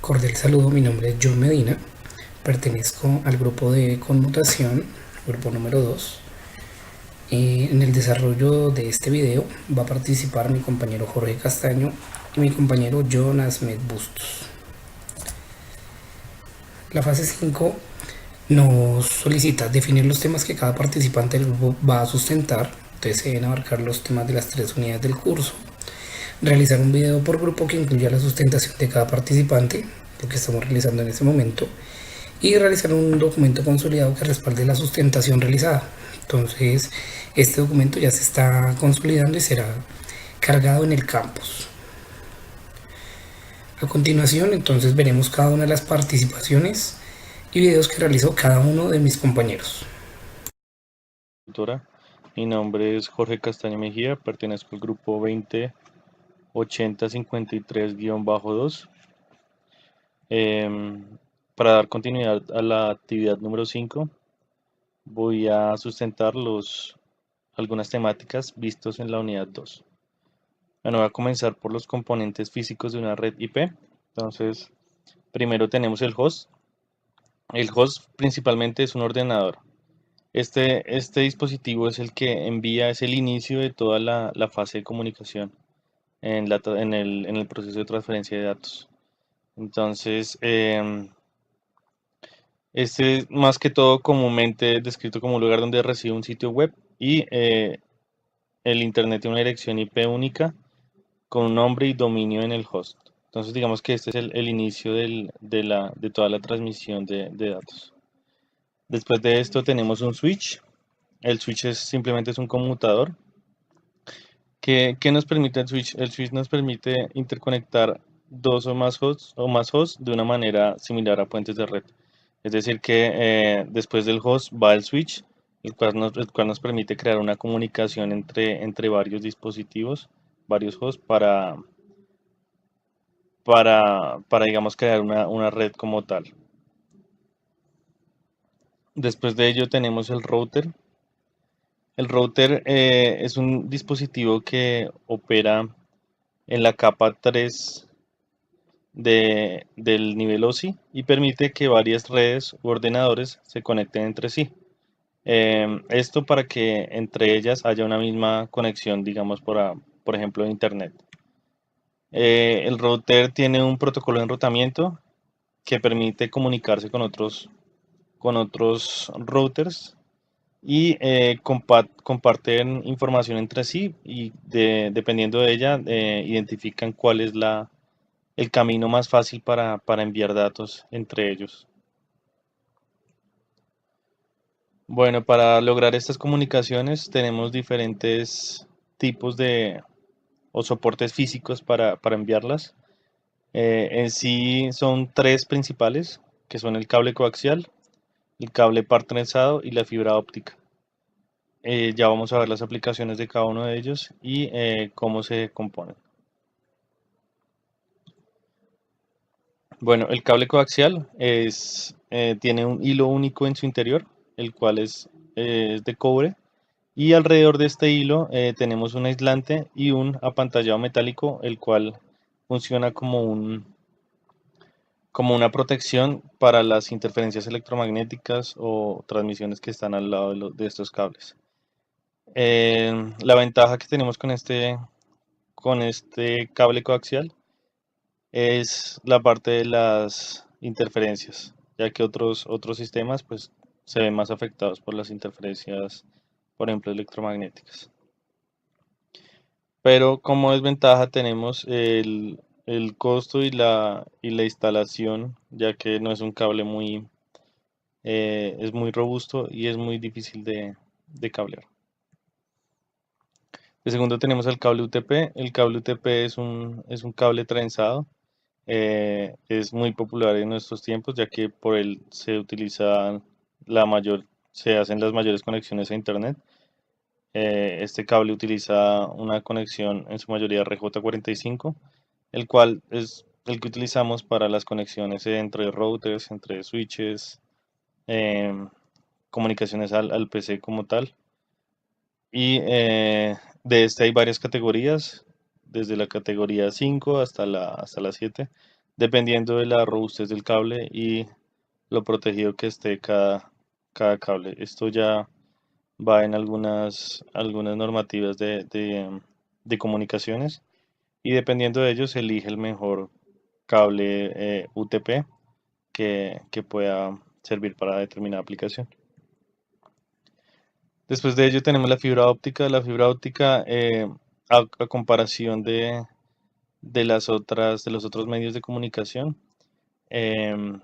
Cordial saludo, mi nombre es John Medina, pertenezco al grupo de conmutación, grupo número 2. En el desarrollo de este video va a participar mi compañero Jorge Castaño y mi compañero Jonas Bustos. La fase 5 nos solicita definir los temas que cada participante del grupo va a sustentar. Entonces se deben abarcar los temas de las 3 unidades del curso, realizar un video por grupo que incluya la sustentación de cada participante, lo que estamos realizando en este momento, y realizar un documento consolidado que respalde la sustentación realizada. Entonces, este documento ya se está consolidando y será cargado en el campus. A continuación, entonces veremos cada una de las participaciones y videos que realizó cada uno de mis compañeros. Mi nombre es Jorge Castaño Mejía, pertenezco al grupo 208053-2. Para dar continuidad a la actividad número 5, voy a sustentar algunas temáticas vistos en la unidad 2. Bueno, voy a comenzar por los componentes físicos de una red IP. Entonces, primero tenemos el host. El host principalmente es un ordenador. Este dispositivo es el que envía, es el inicio de toda la fase de comunicación en el proceso de transferencia de datos. Entonces, este es más que todo comúnmente descrito como un lugar donde recibe un sitio web y el Internet tiene una dirección IP única con un nombre y dominio en el host. Entonces, digamos que este es el inicio de toda la transmisión de datos. Después de esto tenemos un switch. El switch simplemente es un conmutador. ¿Qué nos permite el switch? El switch nos permite interconectar dos o más hosts de una manera similar a puentes de red. Es decir, que después del host va el switch, el cual nos permite crear una comunicación entre varios dispositivos, varios hosts, para digamos, crear una red como tal. Después de ello tenemos el router. El router es un dispositivo que opera en la capa 3 del nivel OSI y permite que varias redes u ordenadores se conecten entre sí. Esto para que entre ellas haya una misma conexión, digamos, por ejemplo, de Internet. El router tiene un protocolo de enrutamiento que permite comunicarse con otros routers y comparten información entre sí y dependiendo de ella identifican cuál es el camino más fácil para enviar datos entre ellos. Bueno, para lograr estas comunicaciones tenemos diferentes tipos o soportes físicos para enviarlas. En sí son tres principales, que son el cable coaxial, el cable par trenzado y la fibra óptica. Ya vamos a ver las aplicaciones de cada uno de ellos y cómo se componen. Bueno, el cable coaxial tiene un hilo único en su interior, el cual es de cobre, y alrededor de este hilo tenemos un aislante y un apantallado metálico, el cual funciona como una protección para las interferencias electromagnéticas o transmisiones que están al lado de estos cables. La ventaja que tenemos con este cable coaxial es la parte de las interferencias, ya que otros sistemas pues, se ven más afectados por las interferencias, por ejemplo, electromagnéticas. Pero como desventaja tenemos el costo y la instalación, ya que no es un cable es muy robusto y es muy difícil de cablear. De segundo tenemos el cable UTP. El cable UTP es un cable trenzado. Es muy popular en nuestros tiempos, ya que por él se hacen las mayores conexiones a Internet. Este cable utiliza una conexión en su mayoría RJ45, el cual es el que utilizamos para las conexiones entre routers, entre switches, em, comunicaciones al PC como tal. Y de este hay varias categorías, desde la categoría 5 hasta la 7. dependiendo de la robustez del cable y lo protegido que esté cada cable. Esto ya va en algunas normativas de comunicaciones y dependiendo de ello se elige el mejor cable UTP que pueda servir para determinada aplicación. Después de ello tenemos la fibra óptica. La fibra óptica, a comparación de los otros medios de comunicación, em,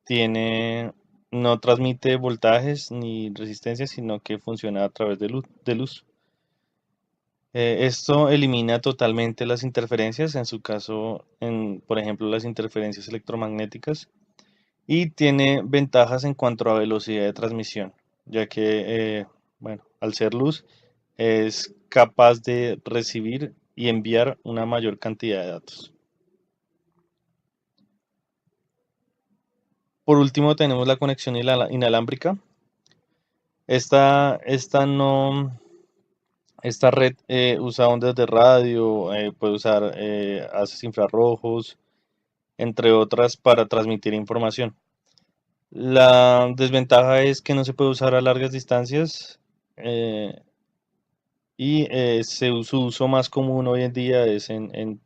tiene, no transmite voltajes ni resistencia, sino que funciona a través de luz. Esto elimina totalmente las interferencias, en su caso, por ejemplo, las interferencias electromagnéticas, y tiene ventajas en cuanto a velocidad de transmisión, ya que, bueno, al ser luz, es capaz de recibir y enviar una mayor cantidad de datos. Por último, tenemos la conexión inalámbrica. Esta no, esta red usa ondas de radio, puede usar haces infrarrojos, entre otras, para transmitir información. La desventaja es que no se puede usar a largas distancias eh, y su uso más común hoy en día es en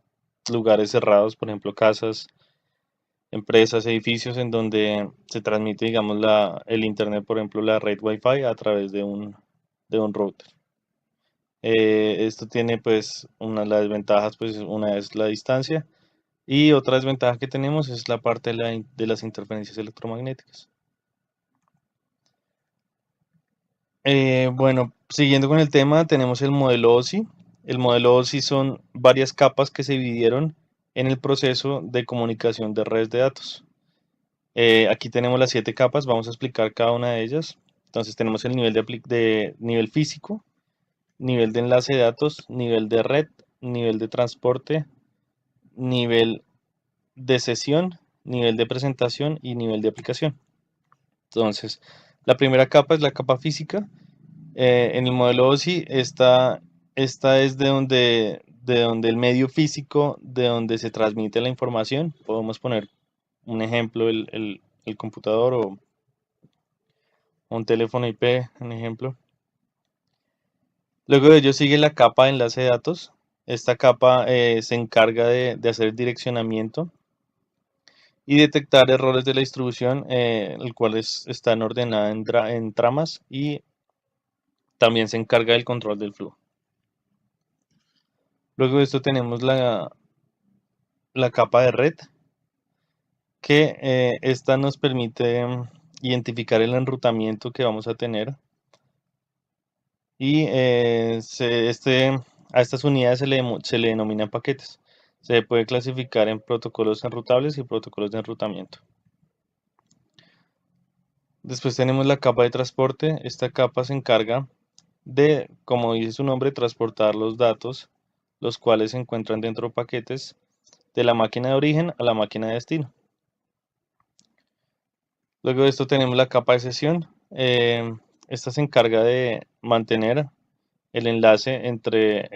lugares cerrados, por ejemplo, casas, empresas, edificios, en donde se transmite, digamos, el internet, por ejemplo, la red Wi-Fi a través de un router. Esto tiene pues las desventajas, pues una es la distancia y otra desventaja que tenemos es la parte de las interferencias electromagnéticas. Bueno, siguiendo con el tema, tenemos el modelo OSI. El modelo OSI son varias capas que se dividieron en el proceso de comunicación de redes de datos. Aquí tenemos las 7 capas, vamos a explicar cada una de ellas. Entonces tenemos el nivel de nivel físico, nivel de enlace de datos, nivel de red, nivel de transporte, nivel de sesión, nivel de presentación y nivel de aplicación. Entonces, la primera capa es la capa física. En el modelo OSI, esta es de donde el medio físico, de donde se transmite la información. Podemos poner un ejemplo, el computador o un teléfono IP, un ejemplo. Luego de ello sigue la capa de enlace de datos. Esta capa se encarga de hacer direccionamiento y detectar errores de la distribución, el cual están ordenadas en tramas y también se encarga del control del flujo. Luego de esto tenemos la capa de red, que esta nos permite identificar el enrutamiento que vamos a tener y a estas unidades se le denominan paquetes. Se puede clasificar en protocolos enrutables y protocolos de enrutamiento. Después tenemos la capa de transporte. Esta capa se encarga de, como dice su nombre, transportar los datos, los cuales se encuentran dentro de paquetes de la máquina de origen a la máquina de destino. Luego de esto tenemos la capa de sesión. Esta se encarga de mantener el enlace entre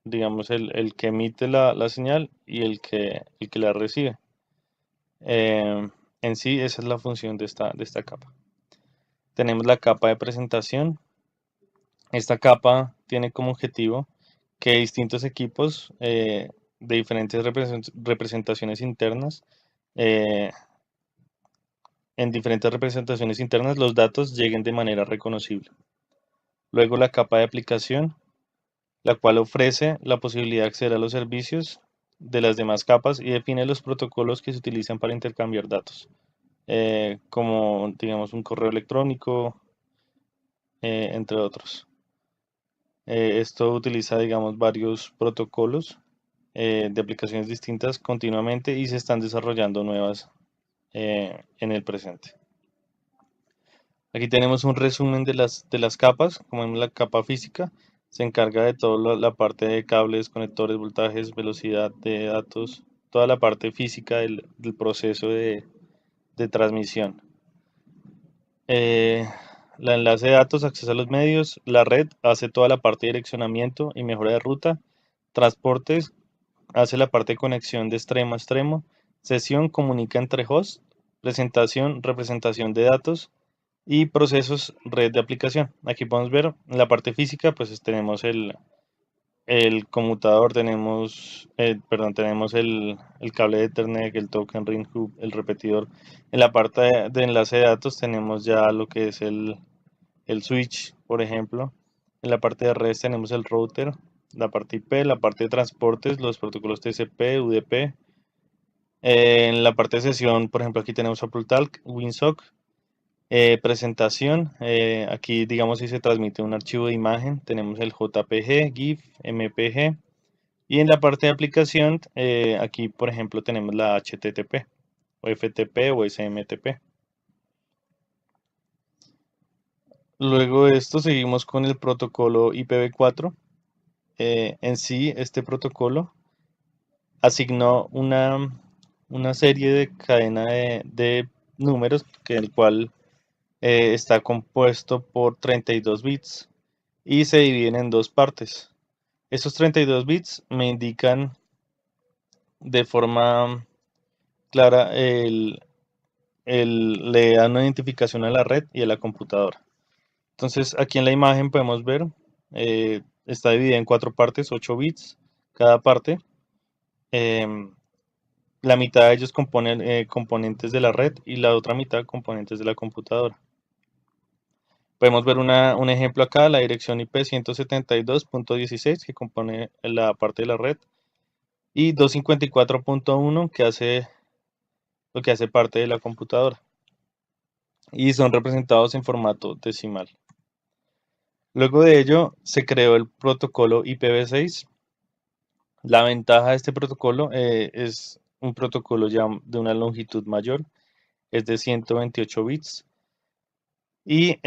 digamos, el que emite la señal y el que la recibe. En sí, esa es la función de esta capa. Tenemos la capa de presentación. Esta capa tiene como objetivo que distintos equipos de diferentes representaciones internas, eh, en diferentes representaciones internas, los datos lleguen de manera reconocible. Luego la capa de aplicación, la cual ofrece la posibilidad de acceder a los servicios de las demás capas y define los protocolos que se utilizan para intercambiar datos, como digamos un correo electrónico, entre otros. Esto utiliza, digamos, varios protocolos de aplicaciones distintas continuamente y se están desarrollando nuevas en el presente. Aquí tenemos un resumen de las capas. Como en la capa física, se encarga de toda la parte de cables, conectores, voltajes, velocidad de datos, toda la parte física del proceso de transmisión. La enlace de datos accesa a los medios, la red hace toda la parte de direccionamiento y mejora de ruta, transportes hace la parte de conexión de extremo a extremo Sesión comunica entre host, presentación, representación de datos y procesos, red de aplicación. Aquí podemos ver en la parte física, pues tenemos el conmutador, tenemos el cable de Ethernet, el token ring hub, el repetidor. En la parte de enlace de datos tenemos ya lo que es el switch, por ejemplo. En la parte de redes tenemos el router, la parte IP, la parte de transportes, los protocolos TCP, UDP. En la parte de sesión, por ejemplo, aquí tenemos AppleTalk, WinSock. Presentación, aquí digamos si se transmite un archivo de imagen, tenemos el JPG, GIF, MPG. Y en la parte de aplicación, aquí por ejemplo tenemos la HTTP, o FTP o SMTP. Luego de esto seguimos con el protocolo IPv4. En sí, este protocolo asignó una serie de cadena de números, que el cual está compuesto por 32 bits y se dividen en dos partes. Estos 32 bits me indican de forma clara le dan una identificación a la red y a la computadora. Entonces aquí en la imagen podemos ver, está dividida en cuatro partes, 8 bits cada parte. Em, la mitad de ellos componen componentes de la red y la otra mitad componentes de la computadora. Podemos ver un ejemplo acá, la dirección IP 172.16 que compone la parte de la red y 254.1 que hace lo que hace parte de la computadora y son representados en formato decimal. Luego de ello se creó el protocolo IPv6. La ventaja de este protocolo es un protocolo ya de una longitud mayor, es de 128 bits y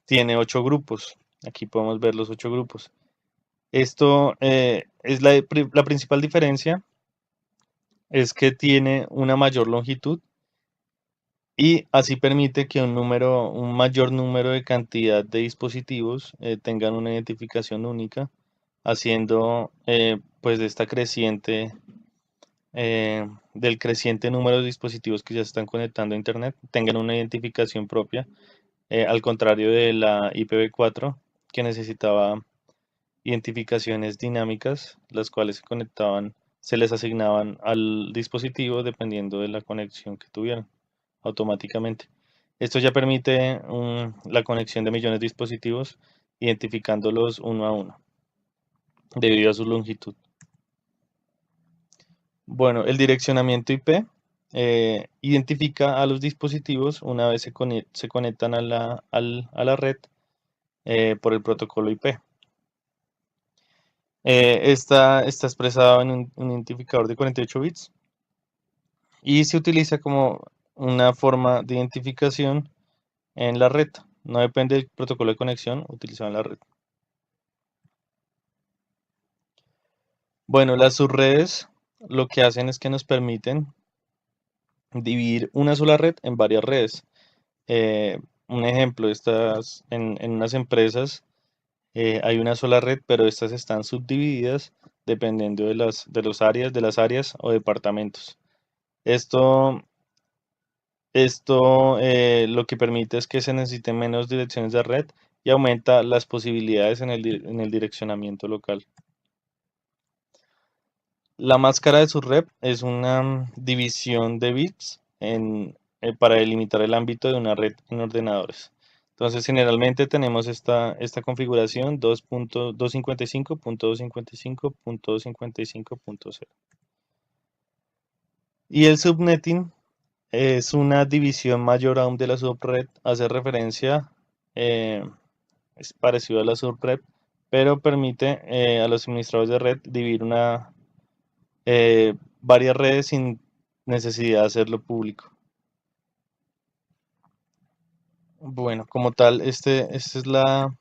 tiene 8 grupos. Aquí podemos ver los 8 grupos. Esto es la principal diferencia, es que tiene una mayor longitud y así permite que un mayor número de cantidad de dispositivos tengan una identificación única, haciendo pues de esta del creciente número de dispositivos que ya se están conectando a Internet, tengan una identificación propia, al contrario de la IPv4, que necesitaba identificaciones dinámicas, las cuales se les asignaban al dispositivo dependiendo de la conexión que tuvieran automáticamente. Esto ya permite la conexión de millones de dispositivos, identificándolos uno a uno, debido a su longitud. Bueno, el direccionamiento IP identifica a los dispositivos una vez se conectan a la red por el protocolo IP. Está expresado en un identificador de 48 bits y se utiliza como una forma de identificación en la red. No depende del protocolo de conexión utilizado en la red. Bueno, las subredes lo que hacen es que nos permiten dividir una sola red en varias redes. Un ejemplo, en unas empresas hay una sola red, pero estas están subdivididas dependiendo de las áreas o departamentos. Esto, esto lo que permite es que se necesiten menos direcciones de red y aumenta las posibilidades en el direccionamiento local. La máscara de subrep es una división de bits para delimitar el ámbito de una red en ordenadores. Entonces, generalmente tenemos esta configuración 2.255.255.255.0. Y el subnetting es una división mayor aún de la subred, hace referencia, eh, es parecido a la subrep, pero permite a los administradores de red dividir varias redes sin necesidad de hacerlo público. Bueno, como tal, esta es la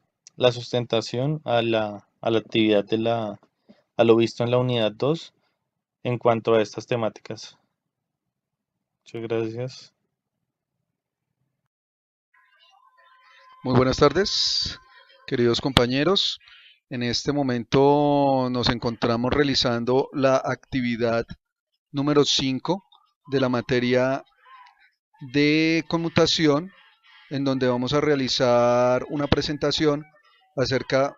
sustentación a la actividad a lo visto en la unidad 2 en cuanto a estas temáticas. Muchas gracias. Muy buenas tardes, queridos compañeros. En este momento nos encontramos realizando la actividad número 5 de la materia de conmutación, en donde vamos a realizar una presentación acerca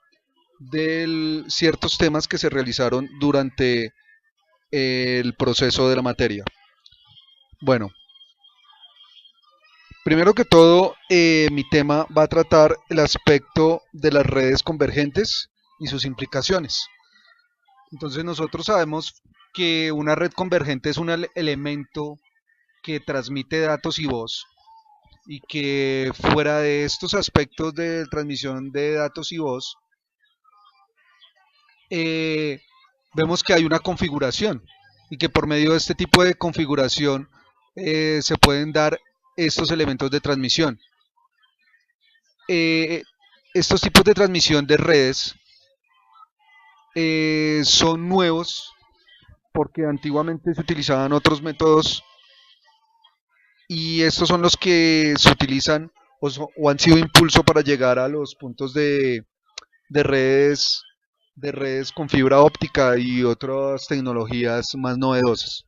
de ciertos temas que se realizaron durante el proceso de la materia. Bueno, primero que todo, mi tema va a tratar el aspecto de las redes convergentes y sus implicaciones. Entonces nosotros sabemos que una red convergente es un elemento que transmite datos y voz, y que fuera de estos aspectos de transmisión de datos y voz, eh, vemos que hay una configuración y que por medio de este tipo de configuración se pueden dar estos elementos de transmisión. Estos tipos de transmisión de redes son nuevos porque antiguamente se utilizaban otros métodos, y estos son los que se utilizan o han sido impulso para llegar a los puntos de redes con fibra óptica y otras tecnologías más novedosas.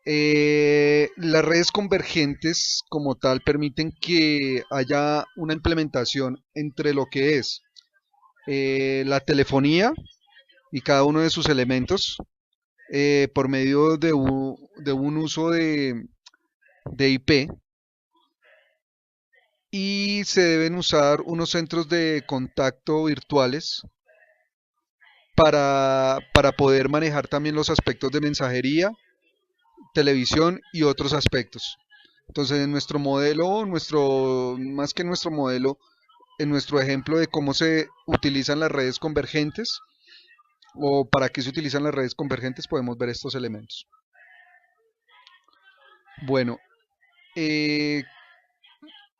Las redes convergentes como tal permiten que haya una implementación entre lo que es la telefonía y cada uno de sus elementos, por medio de un uso de IP, y se deben usar unos centros de contacto virtuales para poder manejar también los aspectos de mensajería, televisión y otros aspectos. Entonces, en nuestro modelo, más que en nuestro modelo, en nuestro ejemplo de cómo se utilizan las redes convergentes o para qué se utilizan las redes convergentes, podemos ver estos elementos. Bueno,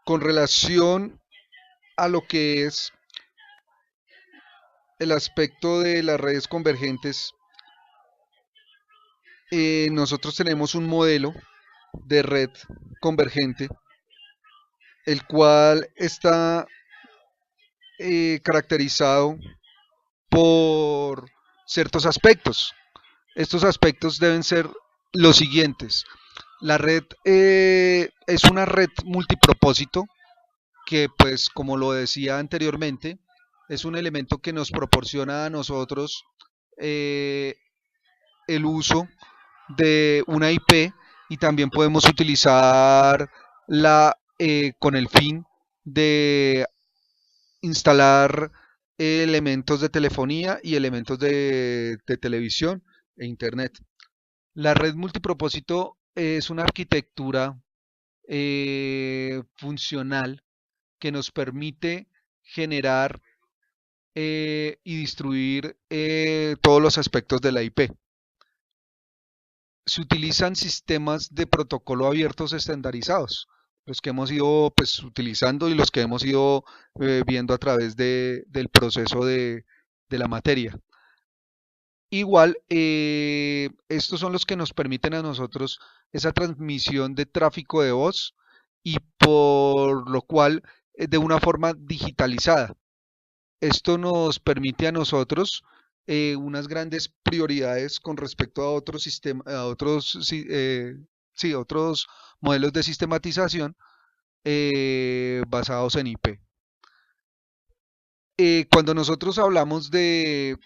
con relación a lo que es el aspecto de las redes convergentes, nosotros tenemos un modelo de red convergente, el cual está caracterizado por ciertos aspectos. Estos aspectos deben ser los siguientes. La red es una red multipropósito que, pues, como lo decía anteriormente, es un elemento que nos proporciona a nosotros el uso de una IP, y también podemos utilizar con el fin de instalar elementos de telefonía y elementos de televisión e internet. La red multipropósito es una arquitectura funcional que nos permite generar y distribuir todos los aspectos de la IP. Se utilizan sistemas de protocolo abiertos estandarizados, los que hemos ido, pues, utilizando y los que hemos ido viendo a través del proceso de la materia. Igual, estos son los que nos permiten a nosotros esa transmisión de tráfico de voz, y por lo cual de una forma digitalizada. Esto nos permite a nosotros unas grandes prioridades con respecto a otros sistemas, otros modelos de sistematización basados en IP. Cuando nosotros hablamos de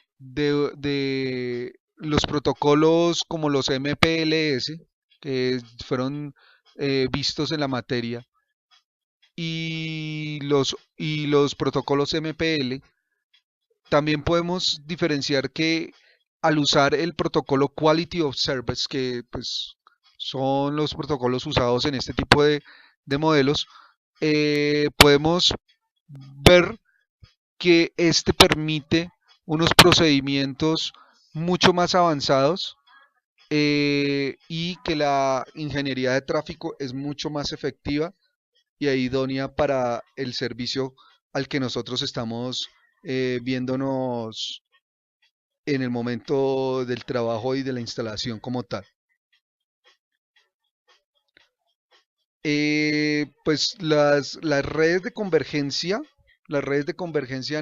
los protocolos como los MPLS, que fueron vistos en la materia, y los protocolos MPL, también podemos diferenciar que al usar el protocolo Quality of Service, que, pues, son los protocolos usados en este tipo de modelos, podemos ver que este permite unos procedimientos mucho más avanzados, y que la ingeniería de tráfico es mucho más efectiva y idónea para el servicio al que nosotros estamos viéndonos en el momento del trabajo y de la instalación como tal. Pues las redes de convergencia,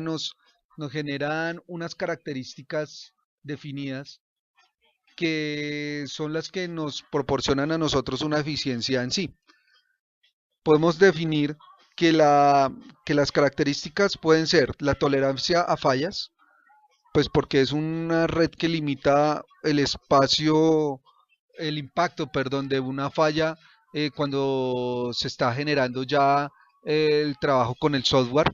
nos generan unas características definidas que son las que nos proporcionan a nosotros una eficiencia en sí. Podemos definir que las características pueden ser la tolerancia a fallas, pues porque es una red que limita el espacio, el impacto, perdón, de una falla cuando se está generando ya el trabajo con el software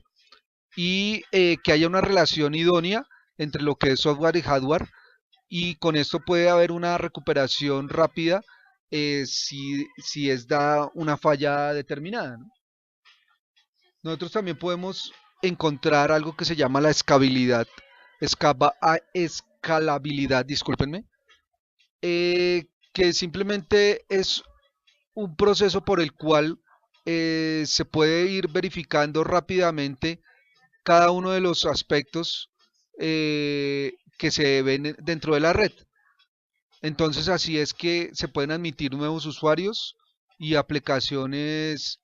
y que haya una relación idónea entre lo que es software y hardware y con esto puede haber una recuperación rápida si es da una falla determinada, ¿no? Nosotros también podemos encontrar algo que se llama la escalabilidad, discúlpenme, que simplemente es un proceso por el cual se puede ir verificando rápidamente cada uno de los aspectos que se ven dentro de la red. Entonces así es que se pueden admitir nuevos usuarios y aplicaciones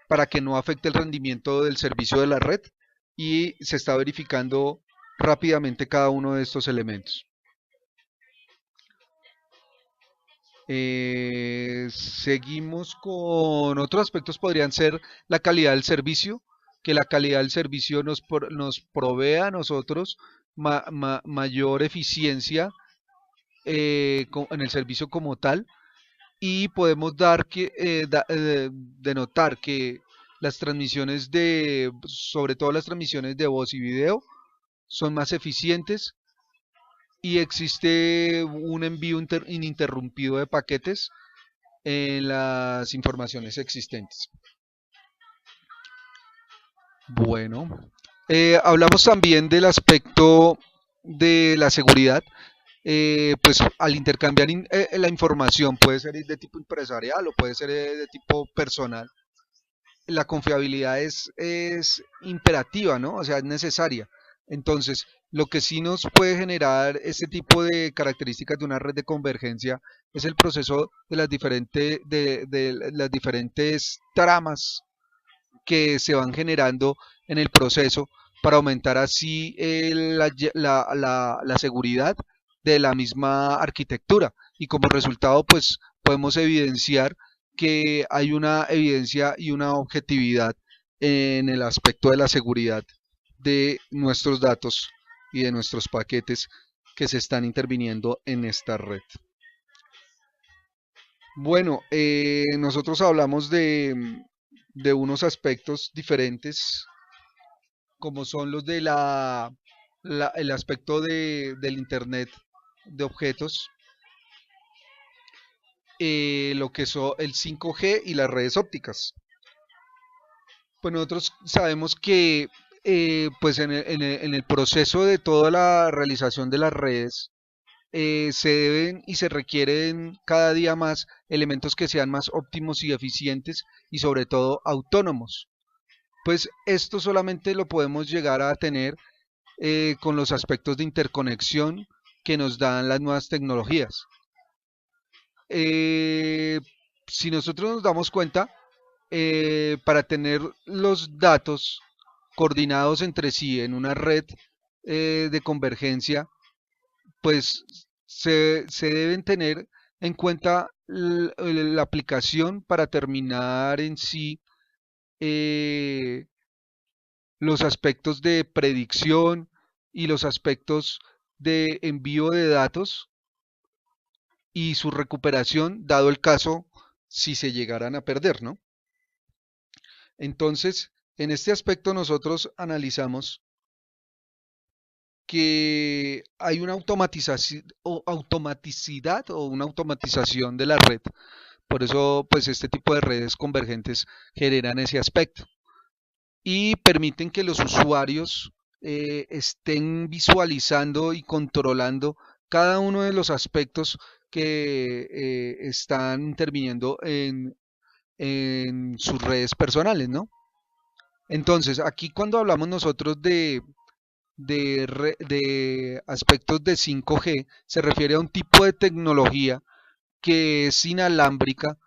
para que no afecte el rendimiento del servicio de la red y se está verificando rápidamente cada uno de estos elementos. Seguimos con otros aspectos, podrían ser la calidad del servicio, que la calidad del servicio nos provee a nosotros mayor eficiencia en el servicio como tal y podemos denotar que las transmisiones sobre todo las transmisiones de voz y video, son más eficientes y existe un envío ininterrumpido de paquetes en las informaciones existentes. Bueno, hablamos también del aspecto de la seguridad. Pues al intercambiar la información, puede ser de tipo empresarial o puede ser de tipo personal, la confiabilidad es imperativa, ¿no? O sea, es necesaria. Entonces, lo que sí nos puede generar este tipo de características de una red de convergencia es el proceso de de las diferentes tramas que se van generando en el proceso para aumentar así la seguridad de la misma arquitectura y como resultado pues podemos evidenciar que hay una evidencia y una objetividad en el aspecto de la seguridad de nuestros datos y de nuestros paquetes que se están interviniendo en esta red. Bueno, nosotros hablamos de unos aspectos diferentes como son los de el aspecto del Internet de objetos, lo que son el 5G y las redes ópticas. Pues nosotros sabemos que pues en el proceso de toda la realización de las redes se deben y se requieren cada día más elementos que sean más óptimos y eficientes y sobre todo autónomos. Pues esto solamente lo podemos llegar a tener con los aspectos de interconexión que nos dan las nuevas tecnologías. Si nosotros nos damos cuenta, para tener los datos coordinados entre sí en una red de convergencia, pues se deben tener en cuenta la aplicación para terminar en sí los aspectos de predicción y los aspectos de envío de datos y su recuperación, dado el caso si se llegaran a perder, ¿no? Entonces, en este aspecto nosotros analizamos que hay una automaticidad o una automatización de la red. Por eso, pues este tipo de redes convergentes generan ese aspecto y permiten que los usuarios estén visualizando y controlando cada uno de los aspectos que están interviniendo en sus redes personales, ¿no? Entonces, aquí cuando hablamos nosotros de aspectos de 5G, se refiere a un tipo de tecnología que es inalámbrica,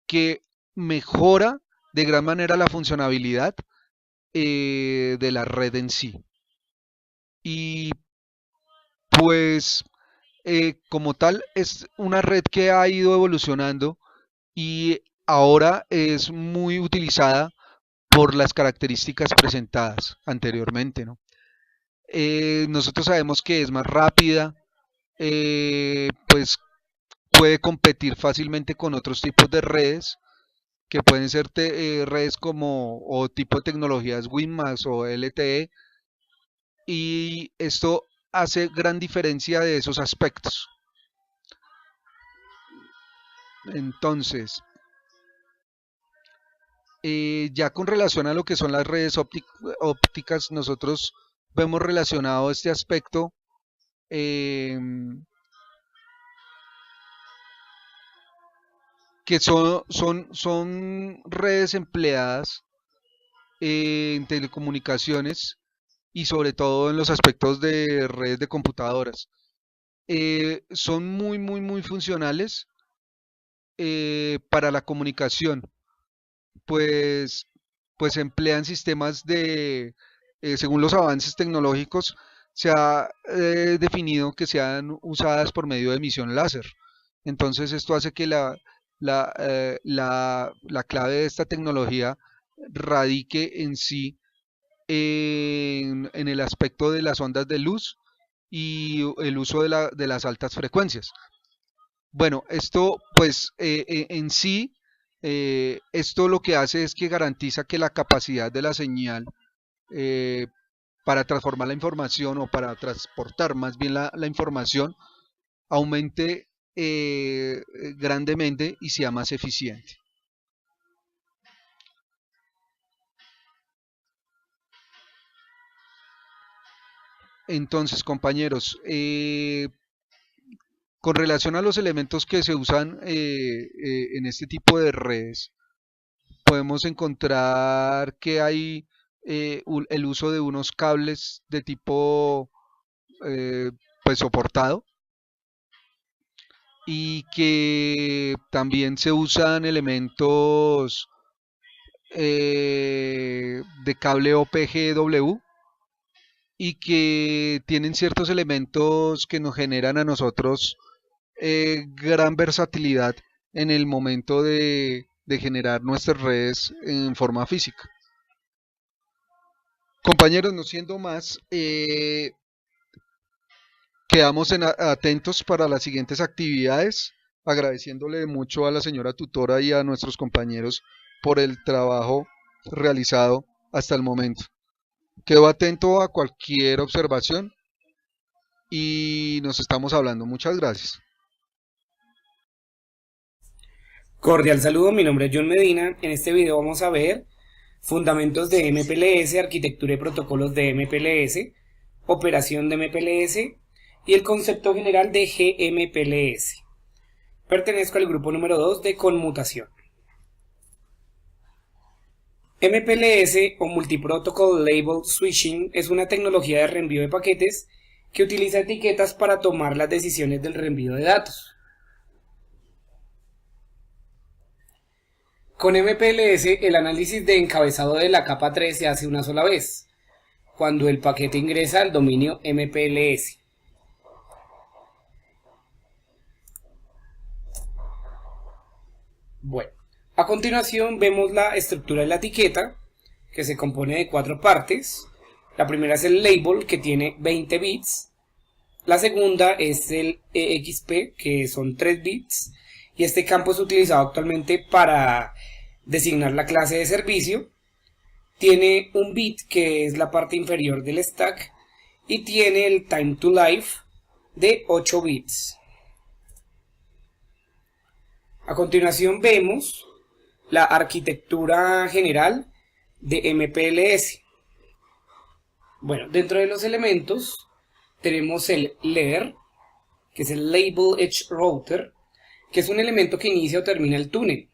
que mejora de gran manera la funcionalidad de la red en sí. Y pues como tal es una red que ha ido evolucionando y ahora es muy utilizada por las características presentadas anteriormente, ¿no? Nosotros sabemos que es más rápida, pues puede competir fácilmente con otros tipos de redes, que pueden ser redes como o tipo de tecnologías WinMax o LTE, y esto hace gran diferencia de esos aspectos. Entonces, ya con relación a lo que son las redes ópticas, nosotros vemos relacionado este aspecto que son redes empleadas en telecomunicaciones y sobre todo en los aspectos de redes de computadoras. Son muy funcionales para la comunicación, pues, pues emplean sistemas según los avances tecnológicos, se ha definido que sean usadas por medio de emisión láser. Entonces esto hace que la clave de esta tecnología radique en sí en el aspecto de las ondas de luz y el uso de las altas frecuencias. Bueno, esto pues en sí, esto lo que hace es que garantiza que la capacidad de la señal eh, para transformar la información o para transportar más bien la información aumente grandemente y sea más eficiente. Entonces, compañeros, con relación a los elementos que se usan en este tipo de redes, podemos encontrar que hay el uso de unos cables de tipo pues soportado, y que también se usan elementos de cable OPGW y que tienen ciertos elementos que nos generan a nosotros gran versatilidad en el momento de generar nuestras redes en forma física. Compañeros, no siendo más, quedamos atentos para las siguientes actividades, agradeciéndole mucho a la señora tutora y a nuestros compañeros por el trabajo realizado hasta el momento. Quedo atento a cualquier observación y nos estamos hablando. Muchas gracias. Cordial saludo, mi nombre es John Medina. En este video vamos a ver fundamentos de MPLS, arquitectura y protocolos de MPLS, operación de MPLS y el concepto general de GMPLS. Pertenezco al grupo número 2 de conmutación. MPLS o Multiprotocol Label Switching es una tecnología de reenvío de paquetes que utiliza etiquetas para tomar las decisiones del reenvío de datos. Con MPLS, el análisis de encabezado de la capa 3 se hace una sola vez, cuando el paquete ingresa al dominio MPLS. Bueno, a continuación vemos la estructura de la etiqueta, que se compone de 4 partes. La primera es el label, que tiene 20 bits. La segunda es el EXP, que son 3 bits. Y este campo es utilizado actualmente para designar la clase de servicio. Tiene un bit, que es la parte inferior del stack. Y tiene el time to life de 8 bits. A continuación vemos la arquitectura general de MPLS. Bueno, dentro de los elementos tenemos el LER, que es el Label Edge Router, que es un elemento que inicia o termina el túnel,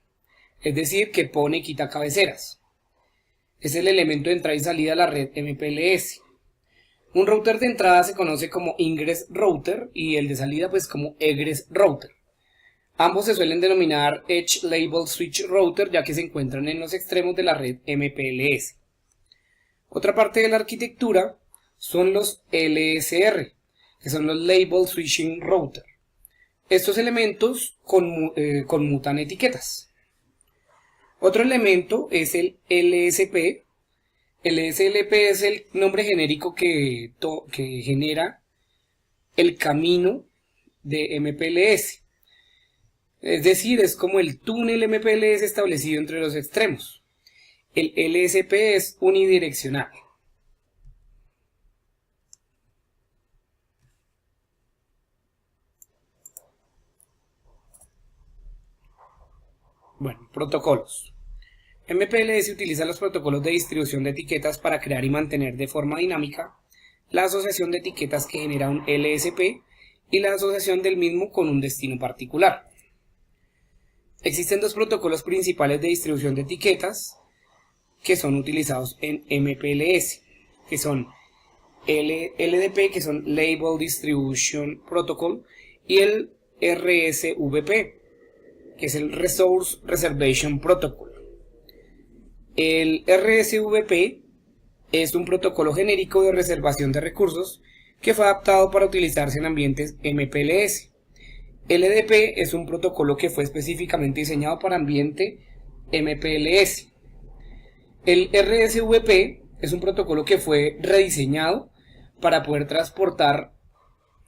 es decir, que pone y quita cabeceras. Es el elemento de entrada y salida a la red MPLS. Un router de entrada se conoce como Ingress Router y el de salida pues como Egress Router. Ambos se suelen denominar Edge Label Switch Router, ya que se encuentran en los extremos de la red MPLS. Otra parte de la arquitectura son los LSR, que son los Label Switching Router. Estos elementos conmutan etiquetas. Otro elemento es el LSP. El LSP es el nombre genérico que genera el camino de MPLS. Es decir, es como el túnel MPLS establecido entre los extremos. El LSP es unidireccional. Bueno, protocolos. MPLS utiliza los protocolos de distribución de etiquetas para crear y mantener de forma dinámica la asociación de etiquetas que genera un LSP y la asociación del mismo con un destino particular. Existen dos protocolos principales de distribución de etiquetas que son utilizados en MPLS, que son LDP, que son Label Distribution Protocol, y el RSVP, que es el Resource Reservation Protocol. El RSVP es un protocolo genérico de reservación de recursos que fue adaptado para utilizarse en ambientes MPLS. LDP es un protocolo que fue específicamente diseñado para ambiente MPLS. El RSVP es un protocolo que fue rediseñado para poder transportar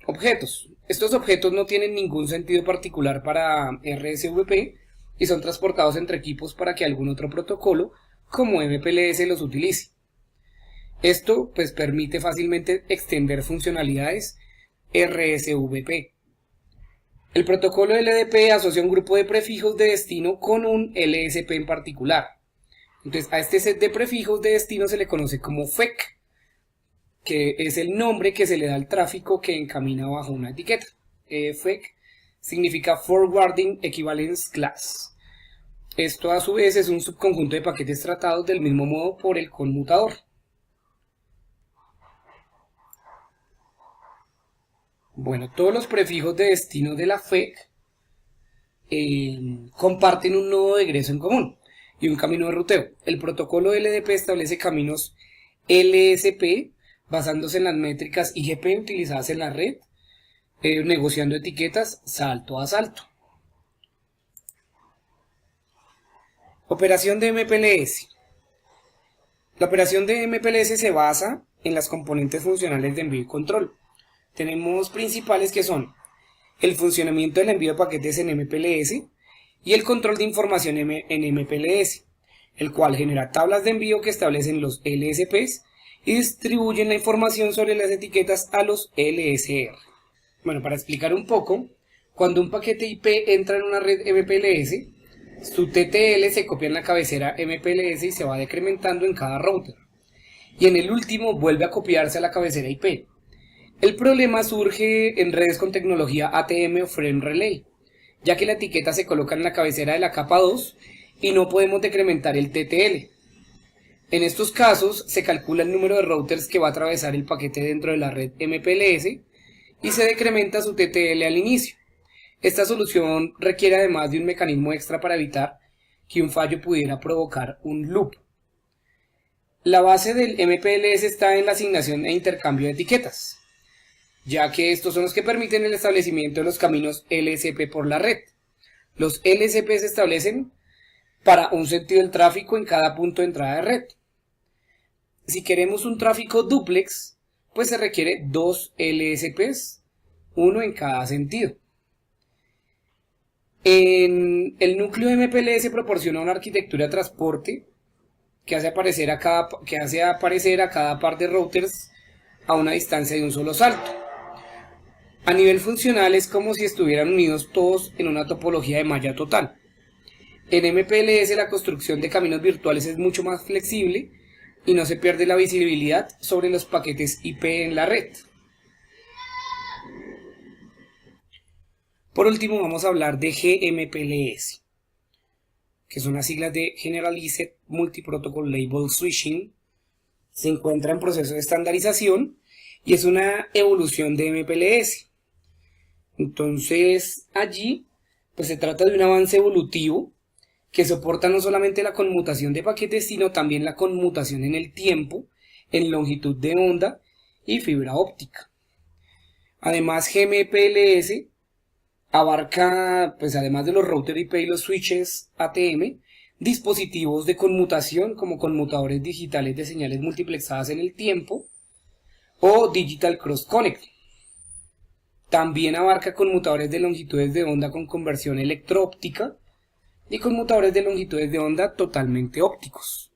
objetos. Estos objetos no tienen ningún sentido particular para RSVP y son transportados entre equipos para que algún otro protocolo como MPLS los utilice. Esto pues permite fácilmente extender funcionalidades RSVP. El protocolo LDP asocia un grupo de prefijos de destino con un LSP en particular. Entonces a este set de prefijos de destino se le conoce como FEC, que es el nombre que se le da al tráfico que encamina bajo una etiqueta. FEC significa Forwarding Equivalence Class. Esto a su vez es un subconjunto de paquetes tratados del mismo modo por el conmutador. Bueno, todos los prefijos de destino de la FEC comparten un nodo de egreso en común y un camino de ruteo. El protocolo LDP establece caminos LSP basándose en las métricas IGP utilizadas en la red, negociando etiquetas salto a salto. Operación de MPLS. La operación de MPLS se basa en las componentes funcionales de envío y control. Tenemos principales que son el funcionamiento del envío de paquetes en MPLS y el control de información en MPLS, el cual genera tablas de envío que establecen los LSPs y distribuyen la información sobre las etiquetas a los LSR. Bueno, para explicar un poco, cuando un paquete IP entra en una red MPLS, su TTL se copia en la cabecera MPLS y se va decrementando en cada router, y en el último vuelve a copiarse a la cabecera IP. El problema surge en redes con tecnología ATM o Frame Relay, ya que la etiqueta se coloca en la cabecera de la capa 2 y no podemos decrementar el TTL. En estos casos se calcula el número de routers que va a atravesar el paquete dentro de la red MPLS y se decrementa su TTL al inicio. Esta solución requiere además de un mecanismo extra para evitar que un fallo pudiera provocar un loop. La base del MPLS está en la asignación e intercambio de etiquetas, ya que estos son los que permiten el establecimiento de los caminos LSP por la red. Los LSP se establecen para un sentido del tráfico en cada punto de entrada de red. Si queremos un tráfico duplex, pues se requiere dos LSPs, uno en cada sentido. El núcleo de MPLS proporciona una arquitectura de transporte que hace aparecer a cada par de routers a una distancia de un solo salto. A nivel funcional es como si estuvieran unidos todos en una topología de malla total. En MPLS la construcción de caminos virtuales es mucho más flexible y no se pierde la visibilidad sobre los paquetes IP en la red. Por último vamos a hablar de GMPLS, que son las siglas de Generalized Multiprotocol Label Switching. Se encuentra en proceso de estandarización y es una evolución de MPLS. Entonces allí pues se trata de un avance evolutivo que soporta no solamente la conmutación de paquetes, sino también la conmutación en el tiempo, en longitud de onda y fibra óptica. Además, GMPLS abarca, pues además de los routers IP y los switches ATM, dispositivos de conmutación como conmutadores digitales de señales multiplexadas en el tiempo o Digital Cross Connect. También abarca conmutadores de longitudes de onda con conversión electro-óptica y conmutadores de longitudes de onda totalmente ópticos.